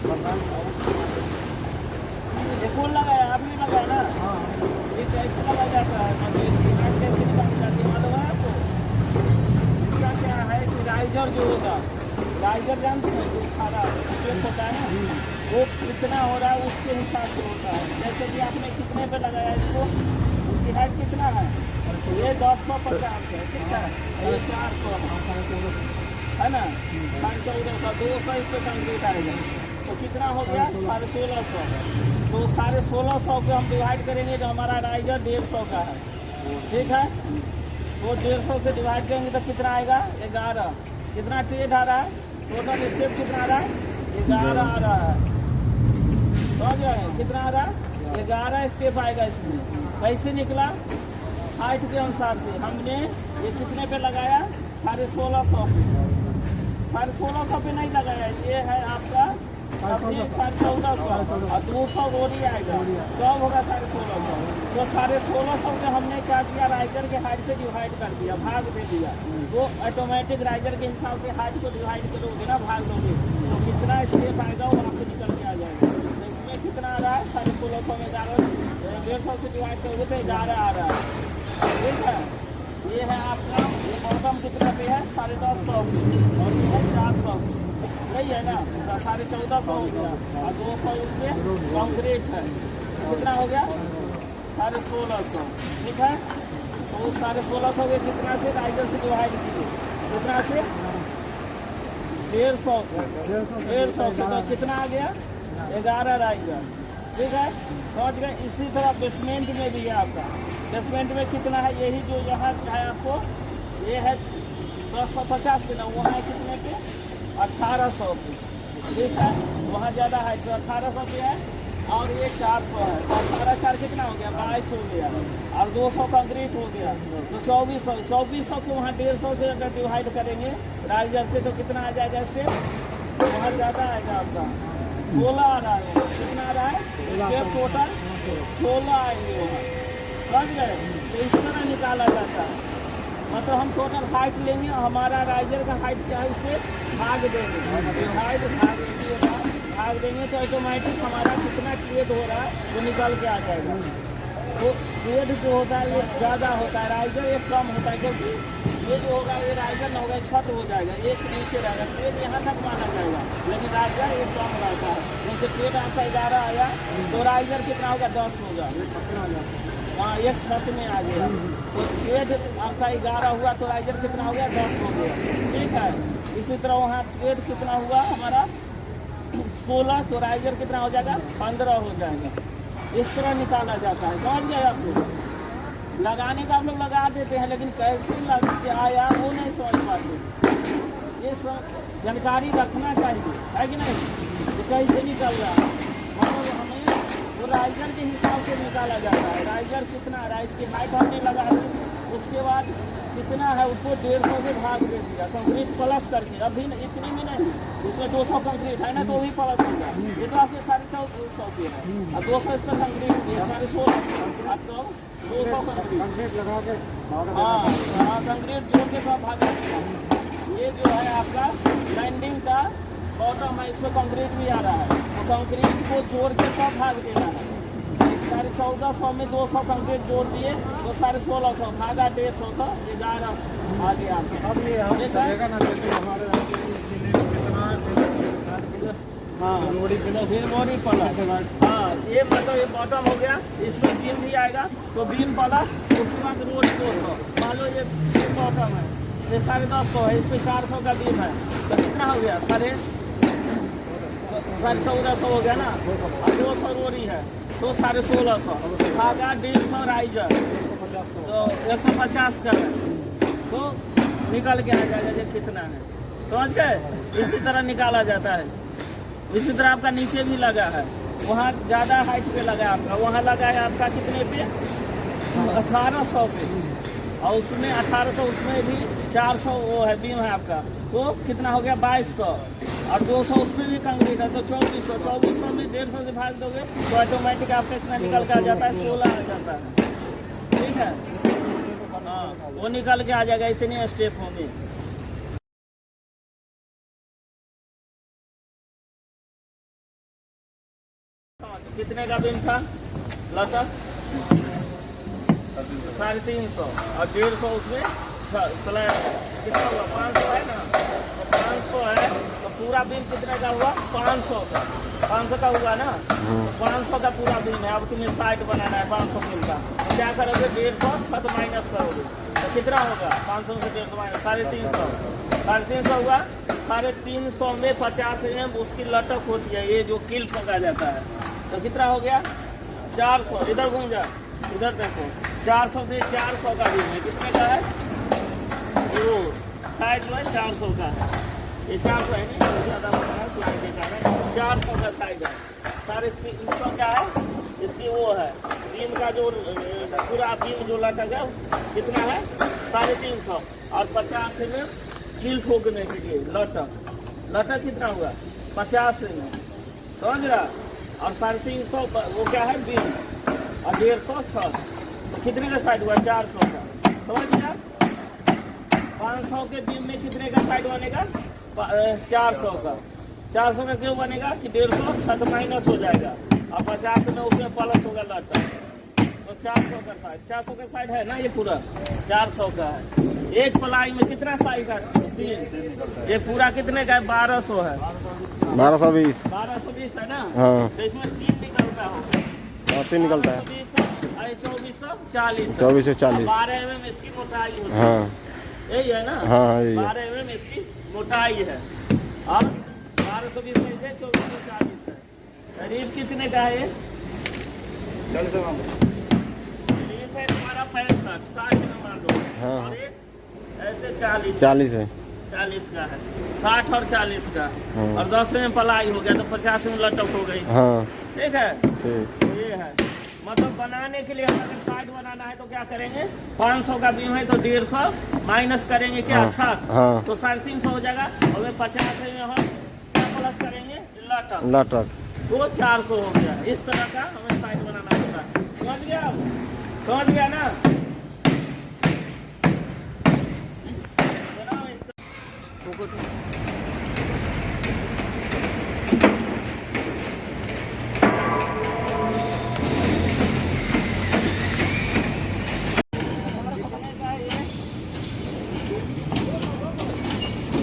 ये फूल लगाया, आपने लगाया ना? हाँ। ये कैसे लगाया जाता है, मतलब इसकी हाइट कैसे निकाली जाती है मालूम है आपको? इसका क्या है कि राइजर जो होगा, राइजर जानते हैं जो खाना स्टेप होता है ना, वो कितना हो रहा है उसके हिसाब से होता है। जैसे कि आपने कितने पे लगाया इसको, उसकी हाइट कितना है, ये 1050 है, ठीक है, ये 400 है ना, 1450, 200 इस पे कंक्रीट आएगा, तो कितना हो गया 1650। तो 1650 को हम डिवाइड करेंगे तो हमारा राइजर 150 का है, ठीक है। तो 150 से डिवाइड करेंगे तो कितना आएगा 11। कितना ट्रेड आ रहा है, टोटल स्टेप कितना आ रहा है 11 आ रहा है, समझ रहे हैं कितना आ रहा है 11 स्टेप आएगा इसमें। कैसे निकला, हाइट के अनुसार से हमने ये कितने पे लगाया 1650 पे, 1650 पे नहीं लगाया, ये है आपका 1450 और 200 बोरी आएगा, कब होगा 1650। तो 1650 में हमने क्या किया, राइजर के हाइट से डिवाइड कर दिया, भाग दे दिया। तो ऑटोमेटिक राइजर के हिसाब से हाइट को डिवाइड करोगे ना, भाग दोगे तो कितना स्टेप आएगा वो आपको निकल के आ जाएगा। तो इसमें कितना आ रहा है 1650 में 150 से डिवाइड करोगे तो 11 आ रहा है, ठीक है। ये है आपका, ये बॉटम कितना पे है 150 पे, और ये है 400 पे, यही है ना, 1450 हो गया और 200 इसमें कंक्रीट है, कितना हो गया 1650, ठीक है। तो 1650 के कितना से राइजर से डिवाइड किए, कितना से 150 से तो कितना आ गया 11 राइजर, ठीक है, समझ गए। इसी तरह बेसमेंट में भी है आपका, बेसमेंट में कितना है, यही जो यहाँ है आपको, ये है 1050 पे ना, वहाँ है कितने पे 1800 पे, ठीक है, वहाँ ज़्यादा है तो 1800 पे है, और ये 400 है, तो 18 कितना हो गया 22 हो गया, और 200 कंक्रीट हो गया, तो 2400 को वहाँ 150 से अगर डिवाइड करेंगे राइजर से तो कितना आ जाएगा इससे, वहाँ ज़्यादा आएगा आपका 16 आ रहा है, कितना आ रहा है स्टेप टोटल 16 आएंगे वहाँ, समझ गए। तो इस तरह निकाला जाता है, मतलब हम टोटल हाइट लेंगे, हमारा राइजर का हाइट क्या है इससे भाग देंगे, भाग देंगे तो ऑटोमेटिक हमारा कितना ट्रेड हो रहा है वो निकल के आ जाएगा। तो ट्रेड जो होता है ये ज़्यादा होता है, राइजर ये कम होता है, क्योंकि ये जो होगा ये राइजर न होगा छत हो जाएगा, एक नीचे रहेगा, ट्रेड यहाँ तक माना जाएगा, लेकिन राइजर ये कम रहता है। जैसे ट्रेड आपका 11 आया तो राइजर कितना होगा 10 होगा, हाँ एक छत में आ गया, तो ट्रेड आपका 11 हुआ तो राइजर कितना हो गया 10 हो गया, ठीक है। इसी तरह वहाँ ट्रेड कितना हुआ हमारा 16, तो राइजर कितना हो जाएगा 15 हो जाएगा। इस तरह निकाला जाता है, समझ गए आप लोग। लगाने का आप लोग लगा देते हैं, लेकिन कैसे लग आया वो नहीं समझ पाते, ये सब जानकारी रखना चाहिए, है कि नहीं, तो कैसे निकल रहा है, मतलब हमें वो राइजर के हिसाब से निकाला जाता है। राइजर कितना, राइज की हाइट हमने लगा दी, उसके बाद कितना है उसको 150 से भाग दे दिया, कंक्रीट प्लस करके, अभी इतनी में नहीं, उसमें 200 कंक्रीट है ना तो भी प्लस होगा, ये तो आपके 1450 पे है, और 200 इसका कंक्रीट ये 1650, अब तो 200 कंक्रीट लगा के हाँ कंक्रीट जोड़ के तो भाग देगा। ये जो है आपका लैंडिंग का बॉटम है, इसमें कंक्रीट भी आ रहा है, तो कंक्रीट को जोड़ के तब भाग देना है। 1450 में 200 कंक्रीट जोड़ दिए तो 1650 भागा 150 तो 11 आ गया। अब ये हम देखेगा ना जल्दी हमारे हाँ फिर मोरी प्लस, हाँ ये मतलब ये बॉटम हो गया, इसमें बीम भी आएगा तो बीम प्लस, उसके बाद रोड 200, मान लो ये बीम बॉटम है, ये 1050 है, इस पर 400 का बीम है, तो कितना हो गया 1450 हो गया ना, और 200 रोरी है तो 1650 भागा 150 राइजर तो 150 का है, तो निकल के आ जाएगा ये कितना है, समझ गए। इसी तरह निकाला जाता है। इसी तरह आपका नीचे भी लगा है, वहाँ ज़्यादा हाइट पे लगा है आपका, वहाँ लगा है आपका कितने पे 1800 पे, और उसमें 1800 उसमें भी 400 वो है बीम है आपका, तो कितना हो गया 2200, और 200 उसमें भी कंक्रीट है तो 2400 में 150 से भाग दोगे तो ऑटोमेटिक आपका इतना निकल के आ जाता है 16 आ जाता है, ठीक है। हाँ वो निकल के आ जाएगा, इतने स्टेप होंगे। कितने का बिल था लटर? 350 और 150 उसमें कितना हुआ? 500 है ना, तो 500 है तो पूरा बिल कितने का हुआ? 500 का। 500 का हुआ ना, तो 500 का पूरा बिल है। अब तुम्हें साइट बनाना है 500 बिल का, तो क्या करोगे? 150 छत माइनस करोगे तो कितना होगा? 500 से 150 माइनस 350, 350 हुआ। 350 में 50 mm उसकी लटक होती है, ये जो किल ठोका जाता है, तो कितना हो गया? 400। इधर घूम जा, इधर देखो, 400 में 400 का बिल है। कितने का है? वो साइड जो है 400 का है। ये 400 है, नहीं ज़्यादा बता है, कुछ नहीं का है, 400 का साइड है। 350 क्या है? इसकी वो है बीम का जो पूरा बीम जो लटक है कितना है? 350 और 50 में कील ठोकने के लिए लटक कितना हुआ? 50 में, समझ रहा? और 350 वो क्या है? बीम, और 150 छत, तो कितने का साइड हुआ? 400 का, समझ गया? 500 के बीम में कितने का साइड बनेगा? 400 का। 400 का क्यों बनेगा कि 150 छत माइनस हो जाएगा और 50 में उसमें प्लस होगा लटक, तो 400 का साइड। 400 का साइड है ना, ये पूरा 400 का है। एक प्लाई में कितना साइड है? 3। ये पूरा कितने का है? 1200 है। 1220 1220 है ना, हाँ। तो इसमें 3 निकलता होगा। 3 निकलता है। 2440 2440 12 mm इसकी मोटाई होती है, हाँ यही है ना? हाँ यही है। 12 mm इसकी मोटाई है और 1220 में से 2440 है। करीब कितने का है ये? 40 करीब है तुम्हारा 65, 60 में मान लो। हाँ। और ये ऐसे 40 है 40 का है, 60 और 40 का, हाँ। और 10 में पलाई हो गया तो 50 में लटक हो गई। हाँ ठीक है, ठीक। तो ये है मतलब बनाने के लिए अगर साइड बनाना है तो क्या करेंगे? 500 का बीम है तो 150 माइनस करेंगे क्या? हाँ, छत, हाँ। तो 350 हो जाएगा, और 50 में हम क्या प्लस करेंगे? लटक, तो 400 हो गया। इस तरह का हमें साइड बनाना होता है। समझ गया? समझ गया ना? बनाओ इसका।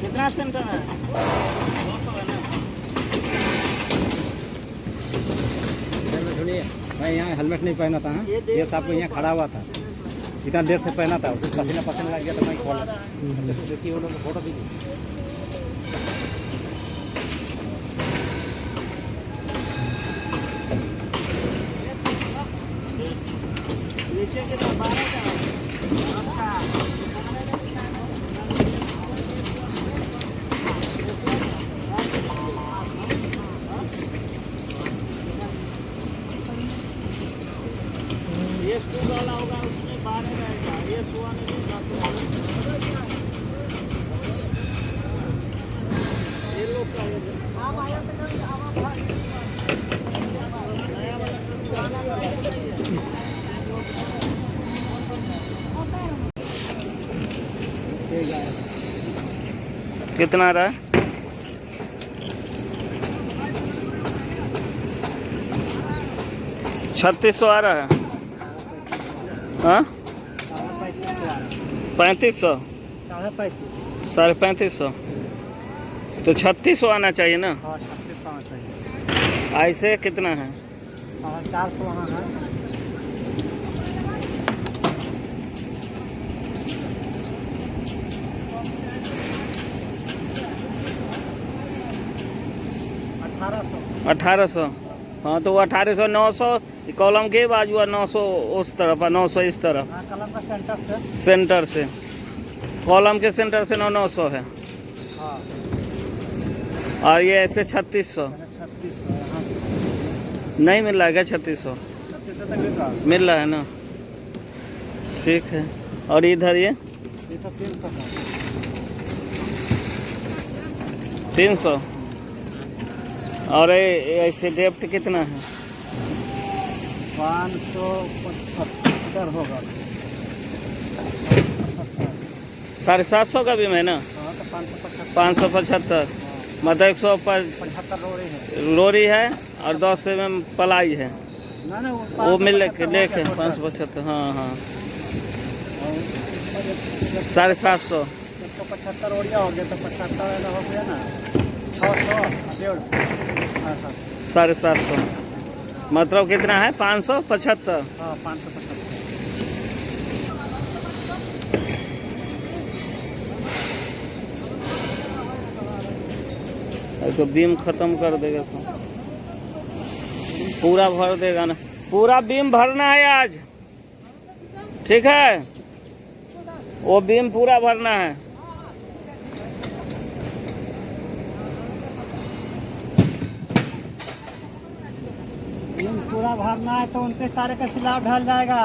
कितना सेंटर है? सुनिए, मैं यहाँ हेलमेट नहीं पहना था, ये साहब को यहाँ खड़ा हुआ था, इतना देर से पहना था, उसे पसीना लग गया तो मैं खोला। देखिए वो लोग फोटो भी नीचे के 12 का ये स्टूल वाला होगा, उसमें 12 रहेगा, ये सुहाने में 10 रहेगा। ये लोग का नया वाला सुहाना का कितना रहा? 3600 आ रहा है। हाँ 3500, 3550, तो 3600 आना चाहिए ना। 3600 आना चाहिए। ऐसे कितना है? 450 वहाँ है। अठारह सौ। हाँ तो 1800, 900 कॉलम के बाजू और 900 उस तरफ और 900 इस तरफ। कलम का सेंटर से कॉलम के सेंटर से 900 है। हाँ। और ये ऐसे 3600 नहीं मिल रहा है क्या? 3600 मिल रहा है ना, ठीक है। और इधर ये तो 300। और ऐसे डेप्थ कितना है? 575 होगा। 750 का भी है ना, 575। मतलब 75 रोड़ी है। लोरी है और 10 mm पलाई है। ना ना वो मिल लेके 575। हाँ हाँ 750। 175 रोड़िया हो गया तो 75 हो गया ना 600 150 750 मतलब कितना है 575। हाँ 575। तो बीम खत्म कर देगा तो पूरा भर देगा ना। पूरा बीम भरना है आज, ठीक है। वो बीम पूरा भरना है। बीम पूरा भरना है तो 29 तारीख का स्लैब ढल जाएगा।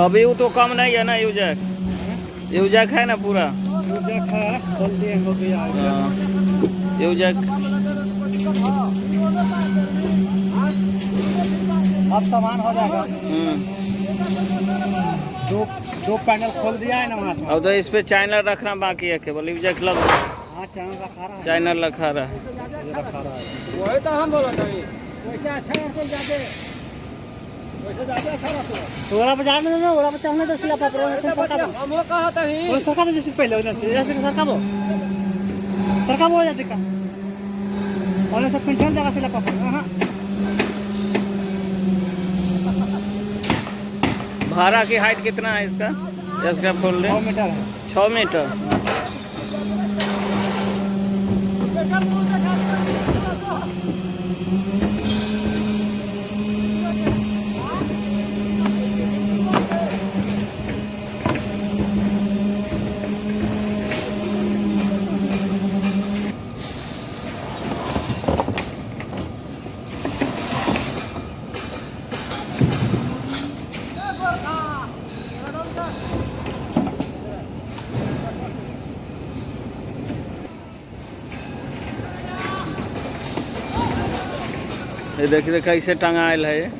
अभी वो तो कम नहीं है ना, यूजैक यूजैक है ना पूरा। यूजैक है खोल दिए हो गया। हाँ, यूजैक अब सामान हो जाएगा। दो पैनल खोल दिया है ना वहाँ से। अब तो इस पे चाइनर रखना बाकी है, केवल यूजैक लग। हाँ चैनल रखा रहा है। चाइनर रखा रहा है। रखा रहा है। वही तो हम बोला था। वैसे अच्छा है जाते, वैसे जाते अच्छा रहता है। ओरा बाजार में ना ओरा बाजार में तो सिला पापड़ हम वो कहा था ही वो सरकार जैसे पहले होना चाहिए। जैसे सरकार हो जाती का और सब क्विंटल जगह सिला पापड़। हाँ भाड़ा की हाइट कितना है इसका? इसका खोल दे। 6 मीटर है। 6 मीटर। ये देखिए कैसे टंगाइल है।